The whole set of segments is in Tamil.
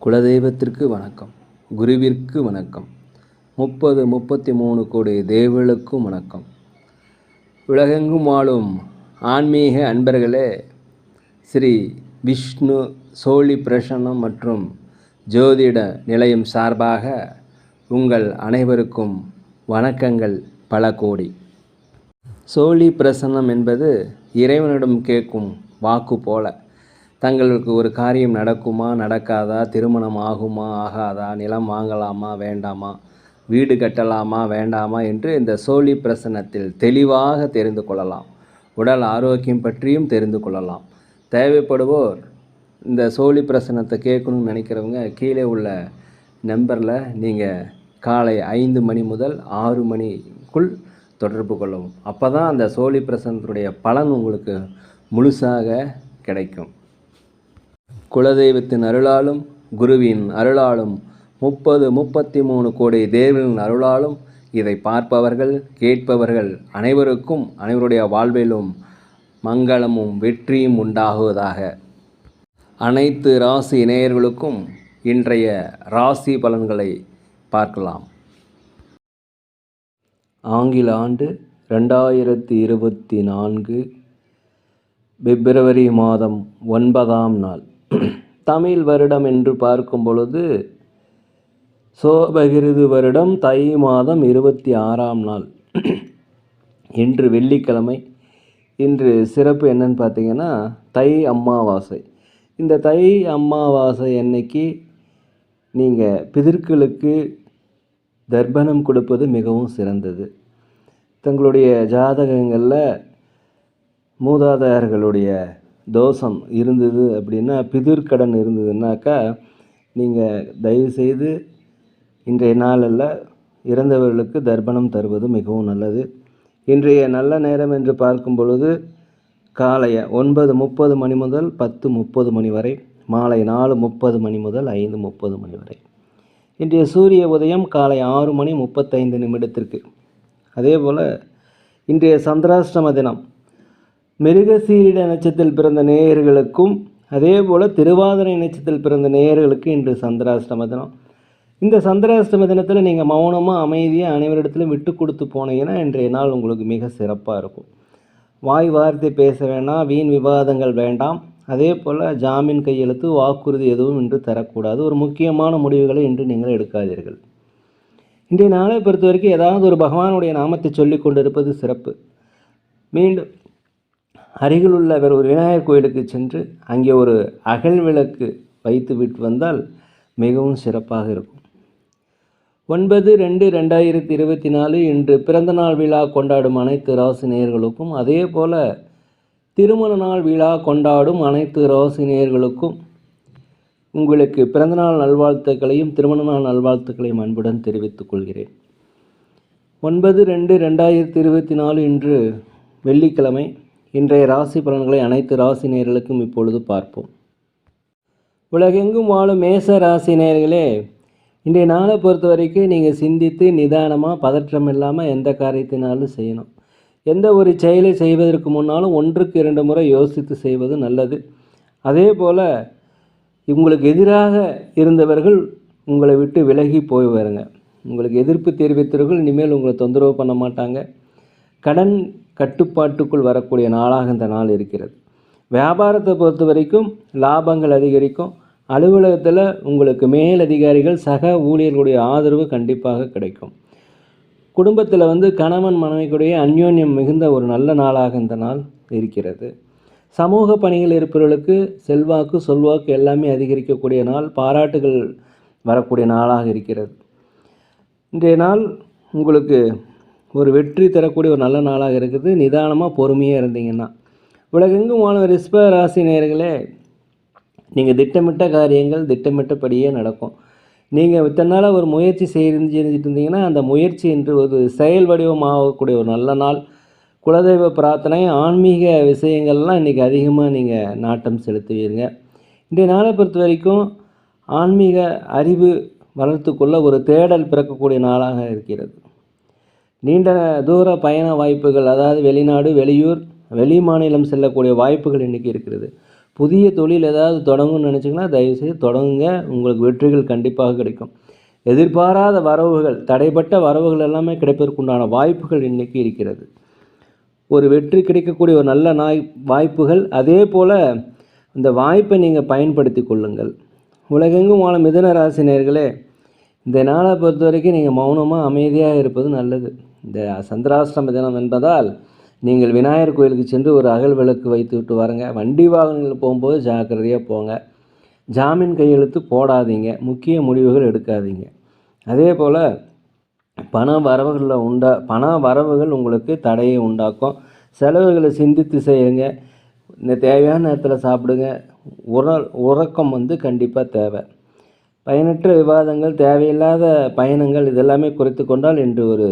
குலதெய்வத்திற்கு வணக்கம், குருவிற்கு வணக்கம், 33 கோடி தேவர்களுக்கும் வணக்கம். உலகெங்கும் வாழும் ஆன்மீக அன்பர்களே, ஸ்ரீ விஷ்ணு சோழி பிரசன்னம் மற்றும் ஜோதிட நிலையம் சார்பாக உங்கள் அனைவருக்கும் வணக்கங்கள் பல கோடி. சோழி பிரசன்னம் என்பது இறைவனிடம் கேட்கும் வாக்கு போல. தங்களுக்கு ஒரு காரியம் நடக்குமா நடக்காதா, திருமணம் ஆகுமா ஆகாதா, நிலம் வாங்கலாமா வேண்டாமா, வீடு கட்டலாமா வேண்டாமா என்று இந்த சோழி பிரசன்னத்தில் தெளிவாக தெரிந்து கொள்ளலாம். உடல் ஆரோக்கியம் பற்றியும் தெரிந்து கொள்ளலாம். தேவைப்படுவோர் இந்த சோழி பிரசன்னத்தை கேட்கணும்னு நினைக்கிறவங்க கீழே உள்ள நம்பரில் நீங்கள் காலை 5 மணி முதல் 6 மணிக்குள் தொடர்பு கொள்ளவும். அப்போ தான் அந்த சோழி பிரசன்னத்துடைய பலன் உங்களுக்கு முழுசாக கிடைக்கும். குலதெய்வத்தின் அருளாலும் குருவின் அருளாலும் 33 கோடி தேவர்களின் அருளாலும் இதை பார்ப்பவர்கள் கேட்பவர்கள் அனைவருக்கும் அனைவருடைய வாழ்விலும் மங்களமும் வெற்றியும் உண்டாகுவதாக. அனைத்து ராசி நேயர்களுக்கும் இன்றைய ராசி பலன்களை பார்க்கலாம். ஆங்கில ஆண்டு 2024 பிப்ரவரி மாதம் 9ஆம் நாள். தமிழ் வருடம் என்று பார்க்கும் பொழுது சோபகிருது வருடம் தை மாதம் 26ஆம் நாள். இன்று வெள்ளிக்கிழமை. இன்று சிறப்பு என்னன்னு பார்த்தீங்கன்னா தை அமாவாசை. இந்த தை அமாவாசை அன்னைக்கு நீங்கள் பிதர்களுக்கு தர்ப்பணம் கொடுப்பது மிகவும் சிறந்தது. தங்களுடைய ஜாதகங்களில் மூதாதையர்களுடைய தோஷம் இருந்தது அப்படின்னா, பிதிர்கடன் இருந்ததுன்னாக்கா நீங்கள் தயவுசெய்து இன்றைய நாளில் இறந்தவர்களுக்கு தர்ப்பணம் தருவது மிகவும் நல்லது. இன்றைய நல்ல நேரம் என்று பார்க்கும் பொழுது காலை 9:30 மணி முதல் 10:30 மணி வரை, மாலை 4:30 மணி முதல் 5:30 மணி வரை. இன்றைய சூரிய உதயம் காலை 6:35 அதே போல் இன்றைய சந்திராஷ்டம தினம் மிருகசீரிட நட்சத்திரத்தில் பிறந்த நேயர்களுக்கும் அதே போல் திருவாதிரை நட்சத்திரத்தில் பிறந்த நேயர்களுக்கு இன்று சந்திராஷ்டம தினம். இந்த சந்திராஷ்டம தினத்தில் நீங்கள் மௌனமாக அமைதியாக அனைவரிடத்திலும் விட்டு கொடுத்து போனீங்கன்னா இன்றைய நாள் உங்களுக்கு மிக சிறப்பாக இருக்கும். வாய் வார்த்தை பேச வேண்டாம், வீண் விவாதங்கள் வேண்டாம். அதே போல் ஜாமீன் கையெழுத்து வாக்குறுதி எதுவும் இன்று தரக்கூடாது. ஒரு முக்கியமான முடிவுகளை இன்று நீங்கள் எடுக்காதீர்கள். இன்றைய நாளை பொறுத்த வரைக்கும் ஏதாவது ஒரு பகவானுடைய நாமத்தை சொல்லி கொண்டிருப்பது சிறப்பு. மீண்டும் அருகில் உள்ள வேறு ஒரு விநாயகர் கோயிலுக்கு சென்று அங்கே ஒரு அகல் விளக்கு வைத்து விட்டு வந்தால் மிகவும் சிறப்பாக இருக்கும். 9/2/2024 இன்று பிறந்தநாள் விழா கொண்டாடும் அனைத்து ராசி நேயர்களுக்கும் அதே போல் திருமண நாள் விழா கொண்டாடும் அனைத்து ராசி நேயர்களுக்கும் உங்களுக்கு பிறந்தநாள் நல்வாழ்த்துக்களையும் திருமண நாள் நல்வாழ்த்துக்களையும் அன்புடன் தெரிவித்துக் கொள்கிறேன். 9/2/2024 இன்று வெள்ளிக்கிழமை. இன்றைய ராசி பலன்களை அனைத்து ராசி நேயர்களுக்கும் இப்பொழுது பார்ப்போம். உலகெங்கும் வாழும் மேச ராசி நேயர்களே, இன்றைய நாளை பொறுத்த வரைக்கும் நீங்கள் சிந்தித்து நிதானமாக பதற்றம் இல்லாமல் எந்த காரியத்தினாலும் செய்யணும். எந்த ஒரு செயலை செய்வதற்கு முன்னாலும் 1க்கு 2 முறை யோசித்து செய்வது நல்லது. அதே போல் உங்களுக்கு எதிராக இருந்தவர்கள் உங்களை விட்டு விலகி போய் வருங்க. உங்களுக்கு எதிர்ப்பு தெரிவித்தவர்கள் இனிமேல் உங்களை தொந்தரவு பண்ண மாட்டாங்க. கடன் கட்டுப்பாட்டுக்குள் வரக்கூடிய நாளாக இந்த நாள் இருக்கிறது. வியாபாரத்தை பொறுத்த வரைக்கும் லாபங்கள் அதிகரிக்கும். அலுவலகத்தில் உங்களுக்கு மேலதிகாரிகள் சக ஊழியர்களுடைய ஆதரவு கண்டிப்பாக கிடைக்கும். குடும்பத்தில் கணவன் மனைவிக்குடைய அந்யோன்யம் மிகுந்த ஒரு நல்ல நாளாக இந்த நாள் இருக்கிறது. சமூக பணிகள் இருப்பவர்களுக்கு செல்வாக்கு சொல்வாக்கு எல்லாமே அதிகரிக்கக்கூடிய நாள், பாராட்டுகள் வரக்கூடிய நாளாக இருக்கிறது. இன்றைய நாள் உங்களுக்கு ஒரு வெற்றி தரக்கூடிய ஒரு நல்ல நாளாக இருக்குது. நிதானமாக பொறுமையாக இருந்தீங்கன்னா. உலகெங்கும் வாழும் ரிஷப ராசி நேயர்களே, நீங்கள் திட்டமிட்ட காரியங்கள் திட்டமிட்டபடியே நடக்கும். நீங்கள் இத்தனை நாளாக ஒரு முயற்சி செஞ்சுட்டு இருந்தீங்கன்னா அந்த முயற்சி என்று ஒரு செயல் வடிவமாகக்கூடிய ஒரு நல்ல நாள். குலதெய்வ பிரார்த்தனை ஆன்மீக விஷயங்கள்லாம் இன்றைக்கி அதிகமாக நீங்கள் நாட்டம் செலுத்துவீங்க. இன்றைய நாளை பொறுத்த வரைக்கும் ஆன்மீக அறிவு வளர்த்துக்கொள்ள ஒரு தேடல் பிறக்கக்கூடிய நாளாக இருக்கிறது. நீண்ட தூர பயண வாய்ப்புகள், அதாவது வெளிநாடு வெளியூர் வெளி மாநிலம் செல்லக்கூடிய வாய்ப்புகள் இன்றைக்கி இருக்கிறது. புதிய தொழில் ஏதாவது தொடங்கணும்னு நினச்சிங்கன்னா தயவுசெய்து தொடங்குங்க, உங்களுக்கு வெற்றிகள் கண்டிப்பாக கிடைக்கும். எதிர்பாராத வரவுகள், தடைப்பட்ட வரவுகள் எல்லாமே கிடைப்பதற்குண்டான வாய்ப்புகள் இன்றைக்கி இருக்கிறது. ஒரு வெற்றி கிடைக்கக்கூடிய ஒரு நல்ல வாய்ப்புகள். அதே போல் இந்த வாய்ப்பை நீங்கள் பயன்படுத்தி கொள்ளுங்கள். உலகெங்கும் வாழும் மிதுன ராசி நேயர்களே, இந்த நாளை பொறுத்த வரைக்கும் நீங்கள் மௌனமாக அமைதியாக இருப்பது நல்லது. இந்த சந்திராஷ்டம தினம் என்பதால் நீங்கள் விநாயகர் கோயிலுக்கு சென்று ஒரு அகல் விளக்கு வைத்து விட்டு வாருங்க. வண்டி வாகனங்கள் போகும்போது ஜாக்கிரதையாக போங்க. ஜாமீன் கையெழுத்து போடாதீங்க. முக்கிய முடிவுகள் எடுக்காதீங்க. அதே போல் பண வரவுகள் உங்களுக்கு தடையை உண்டாக்கும். செலவுகளை சிந்தித்து செய்யுங்க. இந்த தேவையான நேரத்தில் சாப்பிடுங்க. உறக்கம் கண்டிப்பாக தேவை. பயனற்ற விவாதங்கள், தேவையில்லாத பயணங்கள் இதெல்லாமே குறைத்து கொண்டால் இன்று ஒரு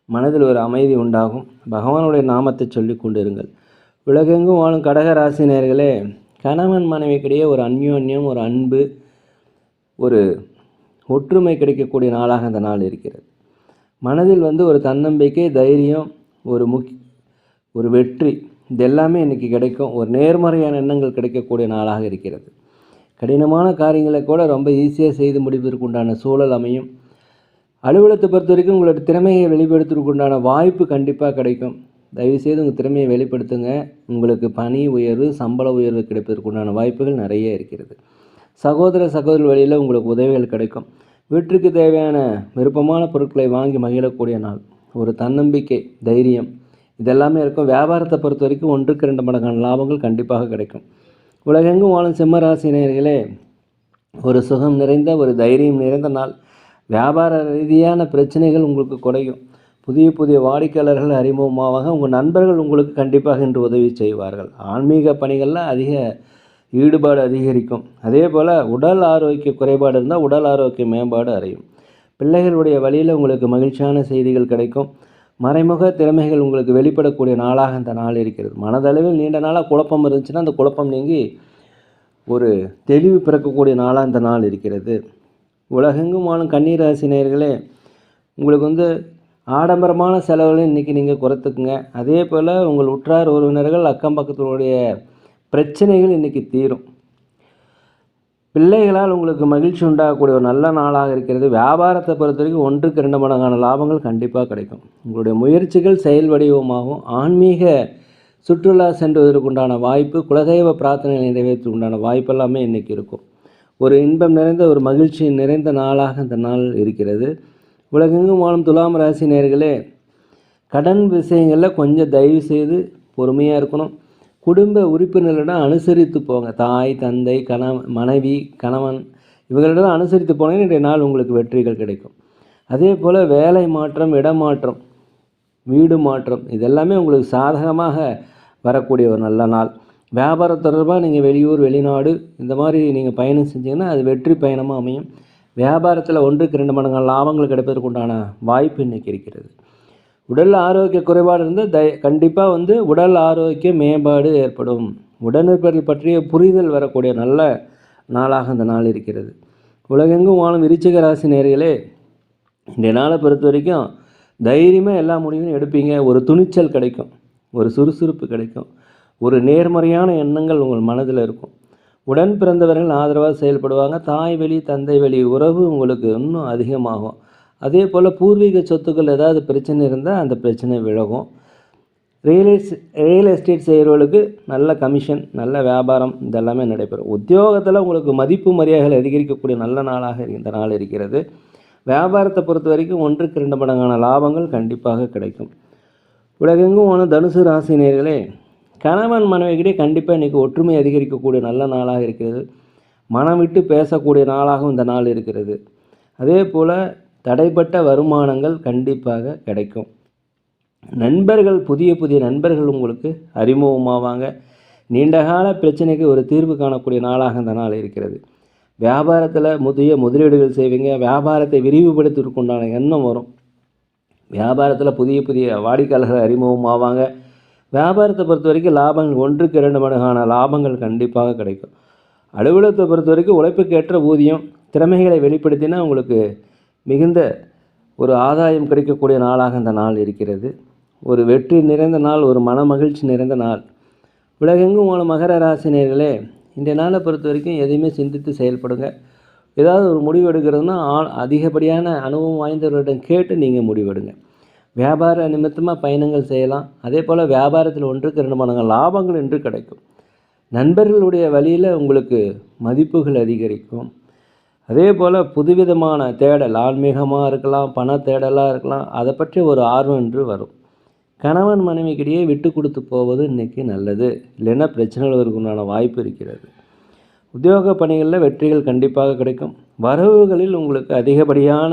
மனதில் ஒரு அமைதி உண்டாகும். பகவானுடைய நாமத்தை சொல்லி கொண்டிருங்கள். உலகெங்கும் வாழும் கடக ராசி நேயர்களே, கணவன் மனைவிக்கிடையே ஒரு அந்யோன்யம், ஒரு அன்பு, ஒரு ஒற்றுமை கிடைக்கக்கூடிய நாளாக அந்த நாள் இருக்கிறது. மனதில் ஒரு தன்னம்பிக்கை, தைரியம், ஒரு வெற்றி இதெல்லாமே இன்றைக்கி கிடைக்கும். ஒரு நேர்மறையான எண்ணங்கள் கிடைக்கக்கூடிய நாளாக இருக்கிறது. கடினமான காரியங்களை கூட ரொம்ப ஈஸியாக செய்து முடிப்பதற்கு உண்டான சூழல் அமையும். அலுவலகத்தை பொறுத்த வரைக்கும் உங்களோட திறமையை வெளிப்படுத்துவதற்கு உண்டான வாய்ப்பு கண்டிப்பாக கிடைக்கும். தயவுசெய்து உங்கள் திறமையை வெளிப்படுத்துங்க. உங்களுக்கு பணி உயர்வு, சம்பள உயர்வு கிடைப்பதற்கு உண்டான வாய்ப்புகள் நிறைய இருக்கிறது. சகோதரி வழியில் உங்களுக்கு உதவிகள் கிடைக்கும். வீட்டுக்கு தேவையான விருப்பமான பொருட்களை வாங்கி மகிழக்கூடிய நாள். ஒரு தன்னம்பிக்கை, தைரியம் இதெல்லாமே இருக்கும். வியாபாரத்தை பொறுத்த வரைக்கும் 1க்கு 2 மடங்கான லாபங்கள் கண்டிப்பாக கிடைக்கும். உலகெங்கும் வாழும் சிம்மராசி நேயர்களே, ஒரு சுகம் நிறைந்த, ஒரு தைரியம் நிறைந்த நாள். வியாபார ரீதியான பிரச்சனைகள் உங்களுக்கு குறையும். புதிய வாடிக்கையாளர்கள் அறிமுகமாவாங்க. உங்கள் நண்பர்கள் உங்களுக்கு கண்டிப்பாக இன்று உதவி செய்வார்கள். ஆன்மீக பணிகளில் அதிக ஈடுபாடு அதிகரிக்கும். அதே போல் உடல் ஆரோக்கிய குறைபாடு இருந்தால் உடல் ஆரோக்கிய மேம்பாடு அடையும். பிள்ளைகளுடைய வழியில் உங்களுக்கு மகிழ்ச்சியான செய்திகள் கிடைக்கும். மறைமுக திறமைகள் உங்களுக்கு வெளிப்படக்கூடிய நாளாக இந்த நாள் இருக்கிறது. மனதளவில் நீண்ட நாளாக குழப்பம் இருந்துச்சுன்னா அந்த குழப்பம் நீங்கி ஒரு தெளிவு பிறக்கக்கூடிய நாளாக இந்த நாள் இருக்கிறது. உலகெங்கும் வாழும் கன்னிராசி நேயர்களே, உங்களுக்கு ஆடம்பரமான செலவுகளை இன்றைக்கி நீங்கள் குறைத்துக்குங்க. அதே போல் உங்கள் உற்றார் உறவினர்கள், அக்கம் பக்கத்தினுடைய பிரச்சனைகள் இன்றைக்கி தீரும். பிள்ளைகளால் உங்களுக்கு மகிழ்ச்சி உண்டாகக்கூடிய ஒரு நல்ல நாளாக இருக்கிறது. வியாபாரத்தை பொறுத்த வரைக்கும் 1க்கு 2 மடங்கான லாபங்கள் கண்டிப்பாக கிடைக்கும். உங்களுடைய முயற்சிகள் செயல் வடிவமாகும். ஆன்மீக சுற்றுலா சென்றுவதற்குண்டான வாய்ப்பு, குலதெய்வ பிரார்த்தனைகளை நிறைவேற்றுவதற்கு உண்டான வாய்ப்பெல்லாமே இன்றைக்கி இருக்கும். ஒரு இன்பம் நிறைந்த, ஒரு மகிழ்ச்சி நிறைந்த நாளாக இந்த நாள் இருக்கிறது. உலகெங்கும் வாழும் துலாம் ராசி நேயர்களே, கடன் விஷயங்களில் கொஞ்சம் தயவு செய்து பொறுமையாக இருக்கணும். குடும்ப உறுப்பினர்களிடம் அனுசரித்து போங்க. தாய், தந்தை, மனைவி, கணவன் இவர்களிடம் அனுசரித்து போனீங்கன்னா இன்றைய நாள் உங்களுக்கு வெற்றிகள் கிடைக்கும். அதே போல் வேலை மாற்றம், இடமாற்றம், வீடு மாற்றம் இதெல்லாமே உங்களுக்கு சாதகமாக வரக்கூடிய ஒரு நல்ல நாள். வியாபாரம் தொடர்பாக நீங்கள் வெளியூர், வெளிநாடு இந்த மாதிரி நீங்கள் பயணம் செஞ்சீங்கன்னா அது வெற்றி பயணமாக அமையும். வியாபாரத்தில் 1க்கு 2 மடங்கான லாபங்கள் கிடைப்பதற்கு உண்டான வாய்ப்பு இன்றைக்கி இருக்கிறது. உடல் ஆரோக்கிய குறைபாடு இருந்தால் கண்டிப்பாக உடல் ஆரோக்கிய மேம்பாடு ஏற்படும். உடனிருப்பதை பற்றிய புரிதல் வரக்கூடிய நல்ல நாளாக இந்த நாள் இருக்கிறது. உலகெங்கும் வாழும் விருச்சிக ராசி நேயர்களே, இன்றைய நாளை பொறுத்த வரைக்கும் தைரியமாக எல்லா முடிவும் எடுப்பீங்க. ஒரு துணிச்சல் கிடைக்கும், ஒரு சுறுசுறுப்பு கிடைக்கும், ஒரு நேர்மறையான எண்ணங்கள் உங்கள் மனதில் இருக்கும். உடன் பிறந்தவர்கள் ஆதரவாக செயல்படுவாங்க. தாய் வழி, தந்தை வழி உறவு உங்களுக்கு இன்னும் அதிகமாகும். அதே போல் பூர்வீக சொத்துக்கள் ஏதாவது பிரச்சனை இருந்தால் அந்த பிரச்சனை விலகும். ரியல் எஸ்டேட் செய்கிறவர்களுக்கு நல்ல கமிஷன், நல்ல வியாபாரம் இதெல்லாமே நடைபெறும். உத்தியோகத்தில் உங்களுக்கு மதிப்பு மரியாதைகள் அதிகரிக்கக்கூடிய நல்ல நாளாக இந்த நாள் இருக்கிறது. வியாபாரத்தை பொறுத்த வரைக்கும் 1க்கு 2 மடங்கான லாபங்கள் கண்டிப்பாக கிடைக்கும். உலகெங்கும் தனுசு ராசி நேயர்களே, கணவன் மனைவிக்கிட்டே கண்டிப்பாக இன்றைக்கி ஒற்றுமை அதிகரிக்கக்கூடிய நல்ல நாளாக இருக்கிறது. மனம் விட்டு பேசக்கூடிய நாளாகவும் இந்த நாள் இருக்கிறது. அதே போல் தடைப்பட்ட வருமானங்கள் கண்டிப்பாக கிடைக்கும். நண்பர்கள், புதிய நண்பர்கள் உங்களுக்கு அறிமுகமாவாங்க. நீண்டகால பிரச்சனைக்கு ஒரு தீர்வு காணக்கூடிய நாளாக இந்த நாள் இருக்கிறது. வியாபாரத்தில் முதலீடுகள் செய்வீங்க. வியாபாரத்தை விரிவுபடுத்துவதற்குண்டான எண்ணம் வரும். வியாபாரத்தில் புதிய வாடிக்கையாளர்கள் அறிமுகமாவாங்க. வியாபாரத்தை பொறுத்த வரைக்கும் லாபங்கள் 1க்கு 2 மடங்கான லாபங்கள் கண்டிப்பாக கிடைக்கும். அலுவலகத்தை பொறுத்த வரைக்கும் உழைப்புக்கேற்ற ஊதியம், திறமைகளை வெளிப்படுத்தினா உங்களுக்கு மிகுந்த ஒரு ஆதாயம் கிடைக்கக்கூடிய நாளாக இந்த நாள் இருக்கிறது. ஒரு வெற்றி நிறைந்த நாள், ஒரு மன மகிழ்ச்சி நிறைந்த நாள். உலகெங்கும் வாழும் மகர ராசினியர்களே, இன்றைய நாளை பொறுத்த வரைக்கும் எதையுமே சிந்தித்து செயல்படுங்க. ஏதாவது ஒரு முடிவு எடுக்கிறதுனா அதிகப்படியான அனுபவம் வாய்ந்தவர்களிடம் கேட்டு நீங்கள் முடிவெடுங்க. வியாபார நிமித்தமாக பயணங்கள் செய்யலாம். அதே போல் வியாபாரத்தில் 1க்கு 2 மடங்கு லாபங்கள் என்று கிடைக்கும். நண்பர்களுடைய வழியில் உங்களுக்கு மதிப்புகள் அதிகரிக்கும். அதே போல் புதுவிதமான தேடல், ஆன்மீகமாக இருக்கலாம், பண தேடலாக இருக்கலாம், அதை பற்றி ஒரு ஆர்வம் என்று வரும். கணவன் மனைவிக்கிடையே விட்டு கொடுத்து போவது இன்றைக்கி நல்லது. இல்லைன்னா பிரச்சனைகள் வருவதற்குண்டான வாய்ப்பு இருக்கிறது. உத்தியோக பணிகளில் வெற்றிகள் கண்டிப்பாக கிடைக்கும். வரவுகளில் உங்களுக்கு அதிகப்படியான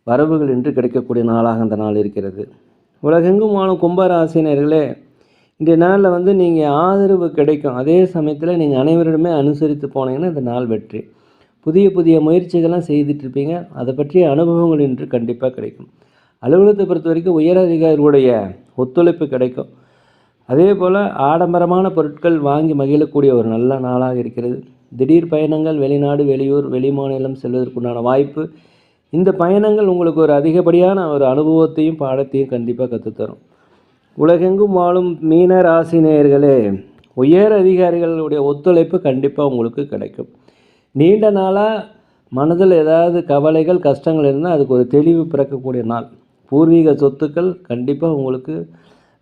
வரவுகள் என்று கிடைக்கக்கூடிய நாளாக அந்த நாள் இருக்கிறது. உலகெங்கும் வாழும் கும்பராசினியர்களே, இன்றைய நாளில் நீங்கள் ஆதரவு கிடைக்கும். அதே சமயத்தில் நீங்கள் அனைவரிடமே அனுசரித்து போனீங்கன்னா இந்த நாள் வெற்றி. புதிய புதிய முயற்சிகள்லாம் செய்துட்ருப்பீங்க. அதை பற்றிய அனுபவங்கள் இன்று கண்டிப்பாக கிடைக்கும். அலுவலகத்தை பொறுத்த வரைக்கும் உயர் அதிகாரிகளுடைய ஒத்துழைப்பு கிடைக்கும். அதே போல் ஆடம்பரமான பொருட்கள் வாங்கி மகிழக்கூடிய ஒரு நல்ல நாளாக இருக்கிறது. திடீர் பயணங்கள், வெளிநாடு, வெளியூர், வெளிமாநிலம் செல்வதற்குண்டான வாய்ப்பு. இந்த பயணங்கள் உங்களுக்கு ஒரு அதிகப்படியான ஒரு அனுபவத்தையும் பாடத்தையும் கண்டிப்பாக கற்றுத்தரும். உலகெங்கும் வாழும் மீன ராசி நேயர்களே, உயர் அதிகாரிகளுடைய ஒத்துழைப்பு கண்டிப்பாக உங்களுக்கு கிடைக்கும். நீண்ட நாளாக மனதில் ஏதாவது கவலைகள், கஷ்டங்கள் இருந்தால் அதுக்கு ஒரு தெளிவு பிறக்கக்கூடிய நாள். பூர்வீக சொத்துக்கள் கண்டிப்பாக உங்களுக்கு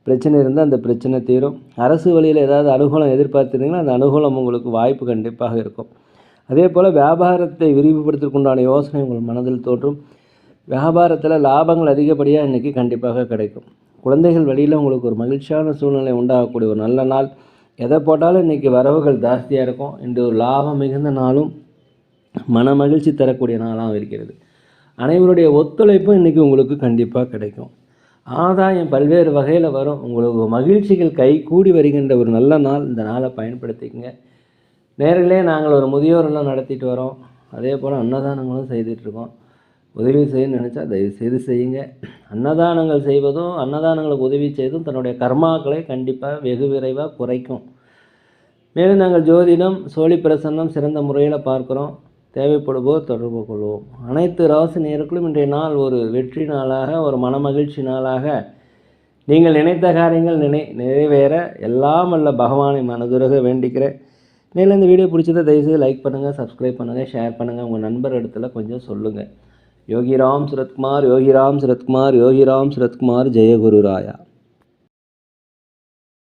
பிரச்சனை இருந்தால் அந்த பிரச்சனை தீரும். அரசு வழியில் ஏதாவது அனுகூலம் எதிர்பார்த்துருந்தீங்கன்னா அந்த அனுகூலம் உங்களுக்கு வாய்ப்பு கண்டிப்பாக இருக்கும். அதே போல் வியாபாரத்தை விரிவுபடுத்துவதற்குண்டான யோசனை உங்கள் மனதில் தோன்றும். வியாபாரத்தில் லாபங்கள் அதிகப்படியாக இன்றைக்கி கண்டிப்பாக கிடைக்கும். குழந்தைகள் வழியில் உங்களுக்கு ஒரு மகிழ்ச்சியான சூழ்நிலை உண்டாகக்கூடிய ஒரு நல்ல நாள். எதை போட்டாலும் இன்றைக்கி வரவுகள் ஜாஸ்தியாக இருக்கும். இன்று ஒரு லாபம் மிகுந்த நாளும் மன மகிழ்ச்சி தரக்கூடிய நாளாகவும் இருக்கிறது. அனைவருடைய ஒத்துழைப்பும் இன்றைக்கி உங்களுக்கு கண்டிப்பாக கிடைக்கும். ஆதாயம் பல்வேறு வகையில் வரும். உங்களுக்கு மகிழ்ச்சிகள் கை கூடி வருகின்ற ஒரு நல்ல நாள். இந்த நாளை பயன்படுத்திக்கங்க. நேரிலே நாங்கள் ஒரு முதியோரெல்லாம் நடத்திட்டு வரோம். அதே போல் அன்னதானங்களும் செய்துட்ருக்கோம். உதவி செய்யணும்னு நினச்சா தயவுசெய்து செய்யுங்க. அன்னதானங்கள் செய்வதும், அன்னதானங்களுக்கு உதவி செய்வதும் தன்னுடைய கர்மாக்களை கண்டிப்பாக வெகு விரைவாக குறைக்கும். மேலும் நாங்கள் ஜோதிடம், சோழி பிரசன்னம் சிறந்த முறையில் பார்க்குறோம். தேவைப்படுவோர் தொடர்பு கொள்வோம். அனைத்து ராசி நேயர்களும் இன்றைய நாள் ஒரு வெற்றி நாளாக, ஒரு மனமகிழ்ச்சி நாளாக, நீங்கள் நினைத்த காரியங்கள் நிறைவேற எல்லாம் வல்ல பகவானை மனதுருக வேண்டிக்கிறேன். மேலும் இந்த வீடியோ பிடிச்சதை தயவுசெய்து லைக் பண்ணுங்கள், சப்ஸ்கிரைப் பண்ணுங்கள், ஷேர் பண்ணுங்கள். உங்கள் நண்பர் இடத்துல கொஞ்சம் சொல்லுங்கள். யோகிராம் சுரத்குமார், யோகிராம் சுரத்குமார், யோகிராம் சுரத்குமார், ஜெயகுரு ராயா.